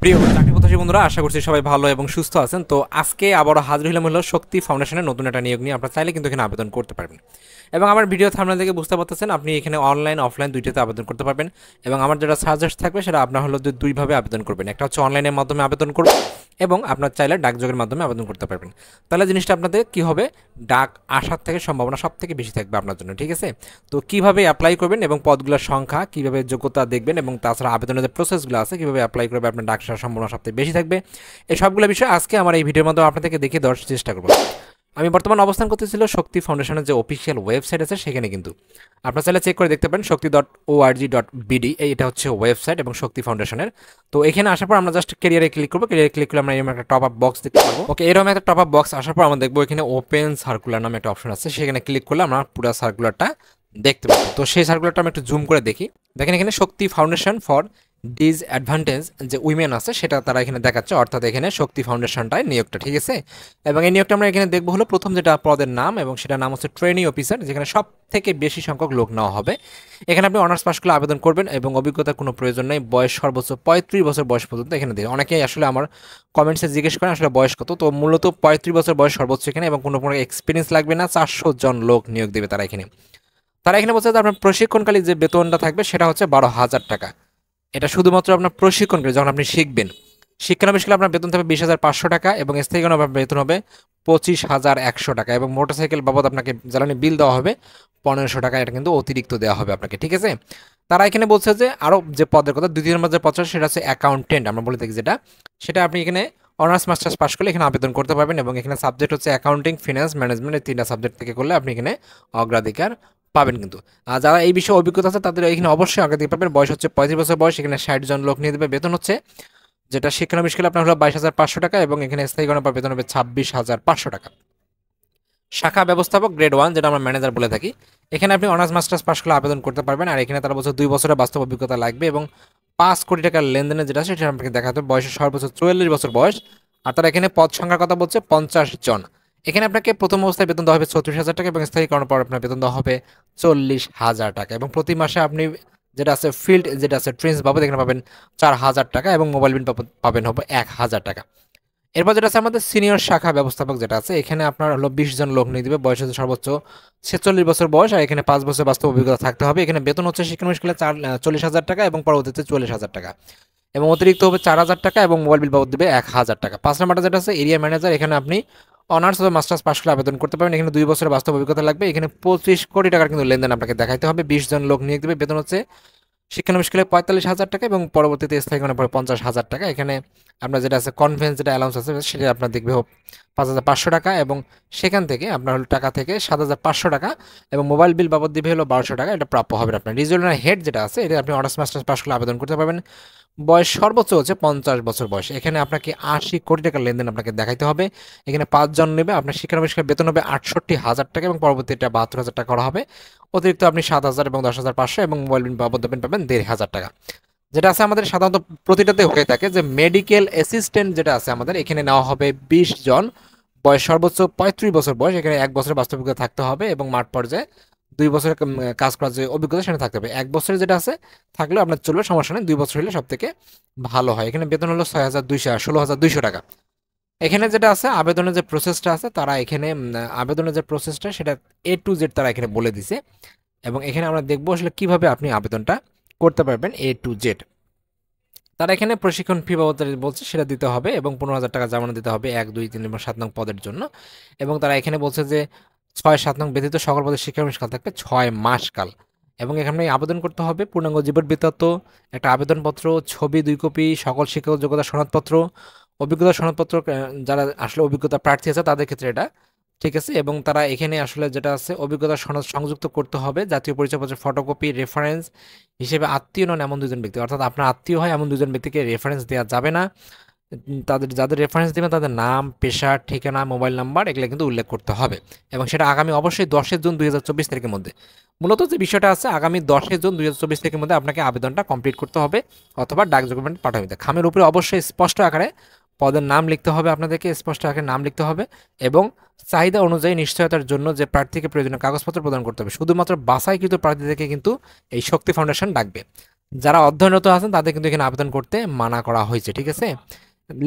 প্রিয় চাকরি প্রত্যাশী বন্ধুরা, আশা করছি সবাই ভালো এবং সুস্থ আছেন। তো আজকে আবারও হাজির হলাম হলো শক্তি ফাউন্ডেশনের নতুন একটা নিয়োগ নিয়ে। আপনারা চাইলে কিন্তু এখানে আবেদন করতে পারবেন এবং আমার ভিডিও থাম্বনেল থেকে বুঝতে পারতেছেন আপনি এখানে অনলাইন অফলাইন দুইটাতে আবেদন করতে পারবেন। এবং আমার যেটা সাজেস্ট থাকবে সেটা আপনার হলো দুইভাবে আবেদন করবেন। একটা হচ্ছে অনলাইনের মাধ্যমে আবেদন করবেন এবং আপনার চাইলে ডাকযোগের মাধ্যমে আবেদন করতে পারবেন। তাহলে জিনিসটা আপনাদের কী হবে, ডাক আসার থেকে সম্ভাবনা সব থেকে বেশি থাকবে আপনার জন্য। ঠিক আছে, তো কীভাবে অ্যাপ্লাই করবেন এবং পদগুলোর সংখ্যা কীভাবে যোগ্যতা দেখবেন এবং তাছাড়া আবেদনের যে প্রসেসগুলো আছে কীভাবে অ্যাপ্লাই করবে আপনার ডাক আসার সম্ভাবনা সবথেকে বেশি থাকবে, এই সবগুলো বিষয় আজকে আমার এই ভিডিওর মাধ্যমে আপনাদেরকে দেখিয়ে দেওয়ার চেষ্টা করব। আমি বর্তমান অবস্থান করতেছিল শক্তি ফাউন্ডেশনের যে অফিসিয়াল ওয়েবসাইট আছে সেখানে। কিন্তু আপনারা চাইলে চেক করে দেখতে পারেন শক্তি.org.bd, এটা হচ্ছে ওয়েবসাইট এবং শক্তি ফাউন্ডেশনের। তো এখানে আসার পর আমরা জাস্ট ক্যারিয়ারে ক্লিক করবো। ক্যারিয়ারে ক্লিক করলে আমরা এরকম একটা টপ আপ বক্স দেখতে পাবো। ওকে, এরকম একটা টপ আপ বক্স আসার পর আমরা দেখবো এখানে ওপেন সার্কুলার নামে একটা অপশন আছে, সেখানে ক্লিক করলে আমরা পুরো সার্কুলারটা দেখতে পাবো। তো সেই সার্কুলারটা আমি একটু জুম করে দেখি। দেখেন এখানে শক্তি ফাউন্ডেশন ফর ডিসঅ্যাডভান্টেজ যে উইমেন আছে সেটা তারা এখানে দেখাচ্ছে, অর্থাৎ এখানে শক্তি ফাউন্ডেশনটায় নিয়োগটা। ঠিক আছে, এবং এই নিয়োগটা আমরা এখানে দেখবো হলো প্রথম যেটা পদের নাম, এবং সেটার নাম হচ্ছে ট্রেনি অফিসার, যেখানে সব থেকে বেশি সংখ্যক লোক নেওয়া হবে। এখানে আপনি অনার্স পাস করলে আবেদন করবেন এবং অভিজ্ঞতার কোনো প্রয়োজন নেই। বয়স সর্বোচ্চ 35 বছর বয়স পর্যন্ত এখানে দেয়। অনেকেই আসলে আমার কমেন্টসে জিজ্ঞেস করেন আসলে বয়স কত, তো মূলত 35 বছর বয়স সর্বোচ্চ এখানে, এবং কোনো এক্সপিরিয়েন্স লাগবে না। 400 জন লোক নিয়োগ দেবে তারা এখানে। বলছে যে আপনার প্রশিক্ষণকালী যে বেতনটা থাকবে সেটা হচ্ছে 12,000 টাকা। এটা শুধুমাত্র আপনার প্রশিক্ষণকে যখন আপনি শিখবেন। শিক্ষানবিশকালে আপনার বেতন থাকবে 20,500 টাকা এবং স্থায়ীকরণ আপনার বেতন হবে 25,100 টাকা, এবং মোটরসাইকেল বাবদ আপনাকে জ্বালানি বিল দেওয়া হবে 1500 টাকা। এটা কিন্তু অতিরিক্ত দেওয়া হবে আপনাকে। ঠিক আছে, তারা এখানে বলছে যে আরও যে পদের কথা, দ্বিতীয় নম্বর যে পদ সেটা হচ্ছে অ্যাকাউন্টেন্ট আমরা বলে থাকি, যেটা সেটা আপনি এখানে অনার্স মাস্টার্স পাস করলে এখানে আবেদন করতে পারবেন। এবং এখানে সাবজেক্ট হচ্ছে অ্যাকাউন্টিং, ফিনান্স, ম্যানেজমেন্ট, এই তিনটা সাবজেক্ট থেকে করলে আপনি এখানে অগ্রাধিকার পাবেন। কিন্তু যারা এই বিষয়ে অভিজ্ঞতা আছে তাদের এখানে অবশ্যই অগ্রাধিকার পাবেন। বয়স হচ্ছে 35 বছর বয়স, এখানে 60 জন লোক নিয়ে দেবে। বেতন হচ্ছে যেটা শিক্ষানবিশকালে আপনার হলো 22,500 টাকা এবং এখানে স্থায়ীকরণ বা বেতন হবে 26,500 টাকা। শাখা ব্যবস্থাপক গ্রেড 1, যেটা আমরা ম্যানেজার বলে থাকি, এখানে আপনি অনার্স মাস্টার্স পাস করলে আবেদন করতে পারবেন। আর এখানে তারা বলছে 2 বছরের বাস্তব অভিজ্ঞতা লাগবে এবং 5 কোটি টাকার লেনদেনের যেটা সেটা আপনাকে দেখাতে হবে। বয়সের সর্বোচ্চ 44 বছর বয়স। আর তারা এখানে পদ সংখ্যার কথা বলছে 50 জন। এখানে আপনাকে প্রথম অবস্থায় বেতন দেওয়া হবে 34,000 টাকা এবং স্থায়ীকরণের পর আপনার বেতন দেওয়া হবে 40,000 টাকা, এবং প্রতি মাসে আপনি যেটা আছে ফিল্ড যেটা আছে ট্রেন্স বাবদ এখানে পাবেন 4,000 টাকা এবং মোবাইল বিল পাবেন হবে 1,000 টাকা। এরপর যেটা আছে আমাদের সিনিয়র শাখা ব্যবস্থাপক যেটা আছে, এখানে আপনার হলো 20 জন লোক নিয়ে দেবে। বয়স হচ্ছে সর্বোচ্চ 46 বছর বয়স, আর এখানে 5 বছর বাস্তব অভিজ্ঞতা থাকতে হবে। এখানে বেতন হচ্ছে শিক্ষানবিশকালে 40,000 টাকা এবং পরবর্তীতে 40,000 টাকা, এবং অতিরিক্ত হবে 4,000 টাকা এবং মোবাইল বিল বাবদ দেবে 1,000 টাকা। 5 নম্বরটা যেটা আছে এরিয়া ম্যানেজার, এখানে আপনি অনার্স অথবা মাস্টার্স পাস করে আবেদন করতে পারবেন। এখানে 2 বছরের বাস্তব অভিজ্ঞতা লাগবে। এখানে 25 কোটি টাকার কিন্তু লেনদেন আপনাকে দেখাইতে হবে। 20 জন লোক নিয়োগ দেবে। বেতন হচ্ছে শিক্ষানবিশকালে 45,000 টাকা এবং পরবর্তীতে স্থায়ীকরণের পরে 50,000 টাকা। এখানে আপনার যেটা আছে কনভেন্স যেটা অ্যালাউন্স আছে সেটা আপনার দেখবে 5,500 টাকা, এবং সেখান থেকে আপনার হলো টাকা থেকে 7,500 টাকা, এবং মোবাইল বিল বাবদ দিবে হলো 1,200 টাকা। এটা প্রাপ্য হবে আপনার। রিজিওনাল হেড যেটা আছে এটা আপনি অনার্স মাস্টার্স পাস করলে আবেদন করতে পারবেন। বয়স সর্বোচ্চ হচ্ছে 50 বছর বয়স। এখানে আপনাকে 80 কোটি টাকার লেনদেন আপনাকে দেখাইতে হবে। এখানে 5 জন নেবে। আপনার শিক্ষানবিশকালে বেতন হবে 68,000 টাকা এবং পরবর্তীতে 72,000 টাকা করা হবে। অতিরিক্ত আপনি 7,000 এবং 10,500 এবং মোবাইল বিল বাবদ পাবেন 1,500 টাকা। যেটা আছে আমাদের সাধারণত প্রতিটাতে হয়ে থাকে যে মেডিকেল অ্যাসিস্ট্যান্ট যেটা আছে আমাদের এখানে নেওয়া হবে 20 জন। বয়স সর্বোচ্চ 35 বছর বয়স। এখানে 1 বছরের বাস্তব অভিজ্ঞতা থাকতে হবে এবং মাঠ পর্যায়ে 2 বছরের কাজ করার যে অভিজ্ঞতা সেটা থাকতে হবে। 1 বছরের যেটা আছে থাকলেও আপনার চলবে, সমস্যা নেই। 2 বছর হলে সব থেকে ভালো হয়। এখানে বেতন হলো 16,200 টাকা। এখানে যেটা আছে আবেদনের যে প্রসেসটা আছে তারা এখানে আবেদনের যে প্রসেসটা সেটা A to Z তারা এখানে বলে দিছে, এবং এখানে আমরা দেখবো আসলে কিভাবে আপনি আবেদনটা করতে পারবেন A to Z। তারা এখানে প্রশিক্ষণ ফি বাবদ বলছে সেটা দিতে হবে এবং 15,000 টাকা জমানো দিতে হবে 1, 2, 3 এবং 7 নং পদের জন্য। এবং তারা এখানে বলছে যে 6, 7 নং ব্যতীত সকল পদের শিক্ষানবিশকাল থাকবে 6 মাস কাল, এবং এখানে আবেদন করতে হবে পূর্ণাঙ্গ জীবন বৃত্তান্ত, একটা আবেদনপত্র, ছবি 2 কপি, সকল শিক্ষক যোগ্যতা সনদপত্র, অভিজ্ঞতা সনদপত্র, যারা আসলে অভিজ্ঞতা প্রার্থী আছে তাদের ক্ষেত্রে এটা। ঠিক আছে, এবং তারা এখানে আসলে যেটা আছে অভিজ্ঞতা সনদ সংযুক্ত করতে হবে, জাতীয় পরিচয়পত্রের ফটোকপি, রেফারেন্স হিসেবে আত্মীয় নন এমন 2 জন ব্যক্তি, অর্থাৎ আপনার আত্মীয় হয় এমন 2 জন ব্যক্তিকে রেফারেন্স দেওয়া যাবে না। তাদের যাদের রেফারেন্স দেবেন তাদের নাম, পেশা, ঠিকানা, মোবাইল নাম্বার এগুলো কিন্তু উল্লেখ করতে হবে, এবং সেটা আগামী অবশ্যই 10 জুন 2024 তারিখের মধ্যে। মূলত যে বিষয়টা আছে আগামী 10 জুন 2024 তারিখের মধ্যে আপনাকে আবেদনটা কমপ্লিট করতে হবে অথবা ডাক ডকুমেন্ট পাঠাতে হবে। খামের উপরে অবশ্যই স্পষ্ট আকারে পদের নাম লিখতে হবে, আপনাদেরকে স্পষ্ট আকারে নাম লিখতে হবে, এবং চাহিদা অনুযায়ী নিশ্চয়তার জন্য যে প্রার্থীকে প্রয়োজনীয় কাগজপত্র প্রদান করতে হবে। শুধুমাত্র বাছাইকৃত প্রার্থীদেরকে কিন্তু এই শক্তি ফাউন্ডেশন ডাকবে। যারা অধ্যয়নরত আছেন তাদের কিন্তু এখানে আবেদন করতে মানা করা হয়েছে, ঠিক আছে।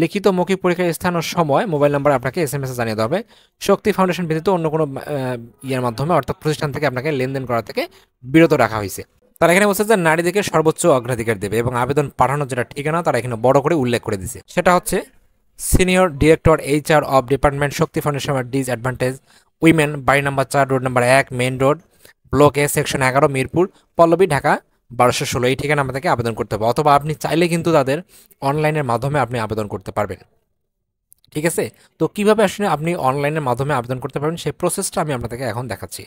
লিখিত মৌখিক পরীক্ষার স্থান ও সময় মোবাইল নাম্বার আপনাকে SMS জানিয়ে দেওয়া হবে। শক্তি ফাউন্ডেশন ব্যতীত অন্য কোনো ইয়ের মাধ্যমে অর্থাৎ প্রতিষ্ঠান থেকে আপনাকে লেনদেন করা থেকে বিরত রাখা হয়েছে। তারা এখানে বলছে যে নারীদেরকে সর্বোচ্চ অগ্রাধিকার দেবে এবং আবেদন পাঠানোর যেটা ঠিকানা তারা এখানে বড় করে উল্লেখ করে দিয়েছে, সেটা হচ্ছে senior director HR of department Shakti foundation disadvantage women, বাড়ি number 4, road number 1, main road, block A, section 11, Mirpur, Pallabi, Dhaka 1216। এই ঠিকানা আমাদেরকে আবেদন করতে হবে, অথবা আপনি চাইলে কিন্তু তাদের অনলাইনের মাধ্যমে আপনি আবেদন করতে পারবেন, ঠিক আছে। তো কিভাবে আসলে আপনি অনলাইনের মাধ্যমে আবেদন করতে পারবেন সেই প্রসেসটা আমি আপনাদেরকে এখন দেখাচ্ছি।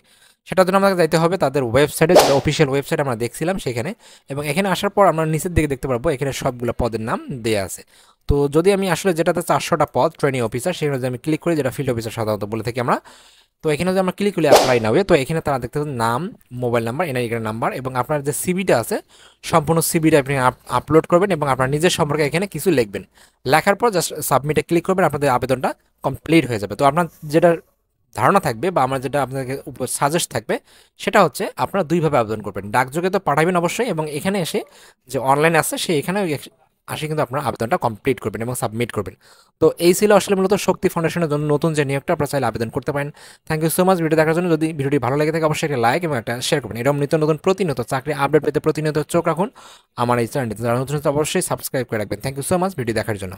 সেটার জন্য আমাকে যাইতে হবে তাদের ওয়েবসাইটে, যেটা অফিসিয়াল ওয়েবসাইট আমরা দেখছিলাম সেখানে, এবং এখানে আসার পর আমরা নিচের দিকে দেখতে পারবো এখানে সবগুলো পদের নাম দেওয়া আছে। তো যদি আমি আসলে যেটাতে 400টা পদ ট্রেনিং অফিসার, সেখানে যদি আমি ক্লিক করি, যেটা ফিল্ড অফিসার সাধারণত বলে থাকি আমরা, তো এখানে যদি আমরা ক্লিক করি অ্যাপ্লাই নাও, তো এখানে তারা দেখতে পাচ্ছেন নাম, মোবাইল নাম্বার, এনআইডি নাম্বার, এবং আপনার যে সিভিটা আছে সম্পূর্ণ সিভিটা আপনি আপলোড করবেন এবং আপনার নিজের সম্পর্কে এখানে কিছু লিখবেন। লেখার পর জাস্ট সাবমিটে ক্লিক করবেন, আপনাদের আবেদনটা কমপ্লিট হয়ে যাবে। তো আপনার যেটা ধারণা থাকবে বা আমার যেটা আপনাকে সাজেস্ট থাকবে সেটা হচ্ছে আপনারা দুইভাবে আবেদন করবেন, ডাকযোগে তো পাঠাবেন অবশ্যই, এবং এখানে এসে যে অনলাইন আছে সে এখানে আসে কিন্তু আপনার আবেদনটা কমপ্লিট করবেন এবং সাবমিট করবেন। তো এই ছিল আসলে মূলত শক্তি ফাউন্ডেশনের জন্য নতুন যে নিয়োগটা, আপনারা চাইলে আবেদন করতে পারেন। Thank you so much video দেখার জন্য। যদি ভিডিওটি ভালো লেগে থাকে অবশ্যই একটা লাইক এবং একটা শেয়ার করবেন। এরকম নিত্য নতুন প্রতিনিয়ত চাকরি আপডেট পেতে প্রতিনিয়ত চোখ রাখুন আমার এই চ্যানেলটিতে। যারা নতুন অবশ্যই সাবস্ক্রাইব করে রাখবেন। Thank you so much video দেখার জন্য।